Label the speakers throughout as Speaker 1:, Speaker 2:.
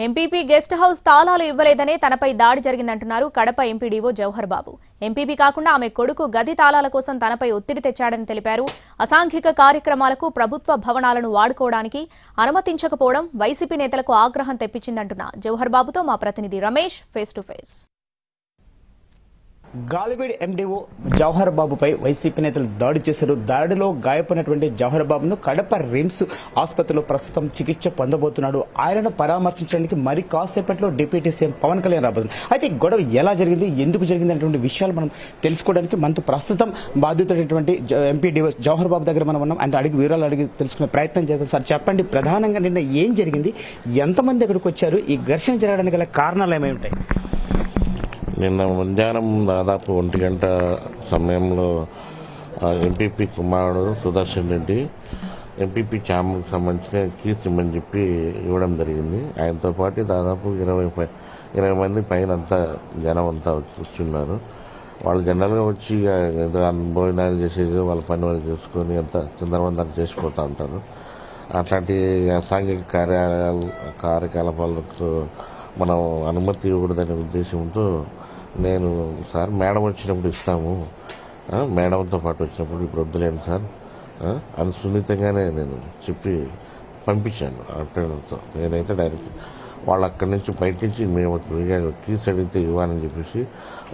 Speaker 1: MPP guest house తాళాలు ఇవ్వలేదనే తనపై దాడి జరిగిందంటున్నారు కడప ఎంపీడీఓ జవహర్ బాబు. ఎంపీపీ కాకుండా ఆమె కొడుకు గది తాళాల కోసం తనపై ఒత్తిడి తెచ్చాడని తెలిపారు. అసాంఘిక కార్యక్రమాలకు ప్రభుత్వ భవనాలను వాడుకోవడానికి అనుమతించకపోవడం వైసీపీ నేతలకు ఆగ్రహం తెప్పించిందంటున్న జవహర్ బాబుతో మా ప్రతినిధి Ramesh face to face.
Speaker 2: Galiveedu MDO Jawahar బాబుపై వైసీపీ నేతలు దాడి చేశారు. దాడిలో గాయపడినటువంటి జవహర్ బాబును కడప రిమ్స్ ఆసుపత్రిలో ప్రస్తుతం చికిత్స పొందబోతున్నాడు. ఆయనను పరామర్శించడానికి మరి కాసేపట్లో డిప్యూటీ సీఎం పవన్ కళ్యాణ్ రాబోతున్నారు. అయితే ఈ గొడవ ఎలా జరిగింది, ఎందుకు జరిగింది అనేటువంటి విషయాలు మనం తెలుసుకోవడానికి మనతో ప్రస్తుతం బాధితుడైనటువంటి ఎంపీడీఓ జవహర్ బాబు దగ్గర మనం ఉన్నాం. అంటే వివరాలు అడిగి తెలుసుకునే ప్రయత్నం చేద్దాం. సార్ చెప్పండి, ప్రధానంగా నిన్న ఏం జరిగింది, ఎంతమంది అక్కడికి వచ్చారు, ఈ ఘర్షణ జరగడానికి గల కారణాలు ఏమేమి ఉంటాయి?
Speaker 3: నిన్న మధ్యాహ్నం దాదాపు 1 గంట సమయంలో ఎంపీపీ కుమారుడు సుదర్శన్ రెడ్డి ఎంపీపీ ఛాంబర్కి సంబంధించిన కీస్ ఇమ్మని చెప్పి ఇవ్వడం జరిగింది. ఆయనతో పాటు దాదాపు 20 మంది పైన అంతా జనం అంతా కూర్చున్నారు. వాళ్ళు జనరల్గా వచ్చి భోజనాలు చేసేది వాళ్ళ పని వాళ్ళు చేసుకొని అంత చిందరవందర చేసిపోతూ ఉంటారు. అట్లాంటి అసాంఘిక కార్యకలాపాలకు మనం అనుమతి ఇవ్వకూడదనే ఉద్దేశంతో నేను సార్ మేడం వచ్చినప్పుడు ఇస్తాము, మేడంతో పాటు వచ్చినప్పుడు ఇప్పుడు వద్దులేను సార్ అని సున్నితంగానే నేను చెప్పి పంపించాను. అటెండర్తో నేనైతే డైరెక్ట్ వాళ్ళు అక్కడి నుంచి బయట నుంచి మేము కీస్ అడిగితే ఇవ్వాలని చెప్పేసి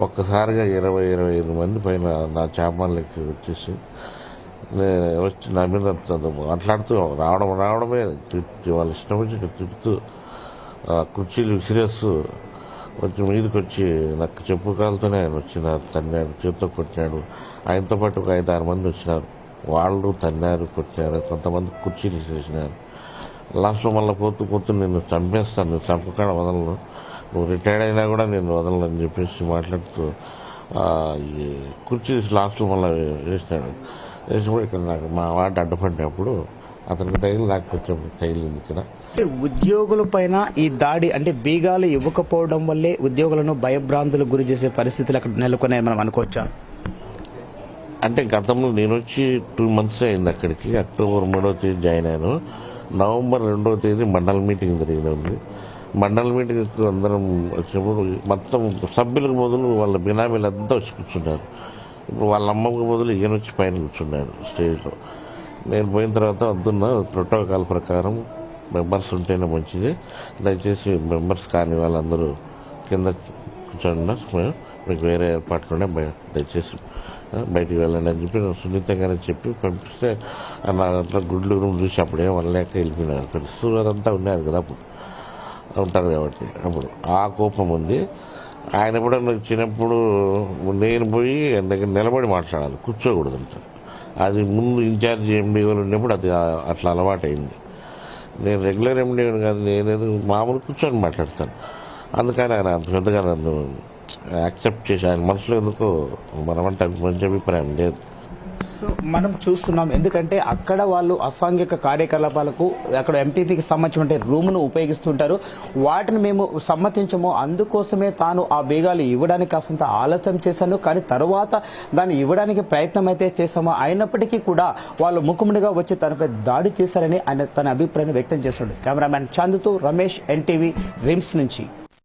Speaker 3: ఒక్కసారిగా 20-25 మంది పైన నా చేపలకి వచ్చేసి వచ్చి నా మీద మాట్లాడుతూ రావడమే వాళ్ళ ఇష్టం వచ్చి తిప్పుతూ కుర్చీలు విసిరేస్తూ వచ్చి మీదకి వచ్చి నాకు చెప్పు కాలుతోనే ఆయన వచ్చినారు, తన్నాడు, చేతితో కొట్టినాడు. ఆయనతో పాటు ఒక 5-6 మంది వచ్చినారు, వాళ్ళు తన్నారు, కొట్టినారు, కొంతమంది కుర్చీలు విసిరేసినారు. లాస్ట్లో మళ్ళీ పోతూ నేను చంపేస్తాను, నువ్వు చంపకుండా వదలను, నువ్వు రిటైర్డ్ అయినా కూడా నేను వదలను అని చెప్పేసి మాట్లాడుతూ కుర్చీ లాస్ట్లో మళ్ళీ వేసినాడు. వేసినప్పుడు ఇక్కడ నాకు మా వాటి అడ్డుపడినప్పుడు అతనికి తగిలి నాకు కొంచెం తగిలింది ఇక్కడ.
Speaker 2: ఉద్యోగుల పైన ఈ దాడి అంటే బీగాలు ఇవ్వకపోవడం వల్లే ఉద్యోగులను భయభ్రాంతులకు గురి చేసే పరిస్థితులు అక్కడ నెలకొన్నాయని మనం అనుకోవచ్చా?
Speaker 3: అంటే గతంలో నేను వచ్చి 2 months అయింది అక్కడికి. అక్టోబర్ 3వ తేదీ జాయిన్ అయ్యాను. నవంబర్ 2వ తేదీ మండల మీటింగ్ జరిగింది. మండల మీటింగ్ అందరం వచ్చినప్పుడు మొత్తం సభ్యులకు బదులు వాళ్ళ బినామీలంతా వచ్చి కూర్చున్నారు. ఇప్పుడు వాళ్ళ అమ్మకు బదులు ఈయన వచ్చి పైన కూర్చున్నాడు స్టేజ్లో. నేను పోయిన తర్వాత వద్దున్న ప్రోటోకాల్ ప్రకారం మెంబర్స్ ఉంటేనే మంచిది, దయచేసి మెంబర్స్ కాని వాళ్ళందరూ కింద కూర్చోండి, మీకు వేరే ఏర్పాట్లోనే దయచేసి బయటికి వెళ్ళండి అని చెప్పి సున్నితంగానే చెప్పి పంపిస్తే నా దాంట్లో గుడ్లు చూసి అప్పుడే వాళ్ళలేక వెళ్ళిపోయినారు. తెలుసు అదంతా ఉన్నారు కదా, అప్పుడు ఉంటారు కాబట్టి అప్పుడు ఆ కోపం ఉంది. ఆయన కూడా వచ్చినప్పుడు నేను పోయి ఆయన దగ్గర నిలబడి మాట్లాడాలి, కూర్చోకూడదంట. అది ముందు ఇన్ఛార్జ్ ఎండీఓలు ఉన్నప్పుడు అది అట్లా అలవాటైంది. నేను రెగ్యులర్ ఎండీఓని కాదు, నేనేదో మామూలు కూర్చొని మాట్లాడతాను. అందుకని ఆయన అంత పెద్దగా నన్ను యాక్సెప్ట్ చేసి ఆయన మనసులో ఎందుకో మనమంటే మంచి అభిప్రాయం లేదు.
Speaker 2: సో మనం చూస్తున్నాం, ఎందుకంటే అక్కడ వాళ్ళు అసాంఘిక కార్యకలాపాలకు అక్కడ ఎంపీపీకి సంబంధించిన రూమ్ను ఉపయోగిస్తుంటారు. వాటిని మేము సమ్మతించము, అందుకోసమే తాను ఆ బీగాలు ఇవ్వడానికి కాస్తంత ఆలస్యం చేశాను, కానీ తర్వాత దాన్ని ఇవ్వడానికి ప్రయత్నం అయితే చేశాము. అయినప్పటికీ కూడా వాళ్ళు ముఖముడిగా వచ్చి తనపై దాడి చేశారని ఆయన తన అభిప్రాయాన్ని వ్యక్తం చేస్తున్నాడు. కెమెరామ్యాన్ చాందుతో రమేష్, ఎన్టీవీ, రిమ్స్ నుంచి.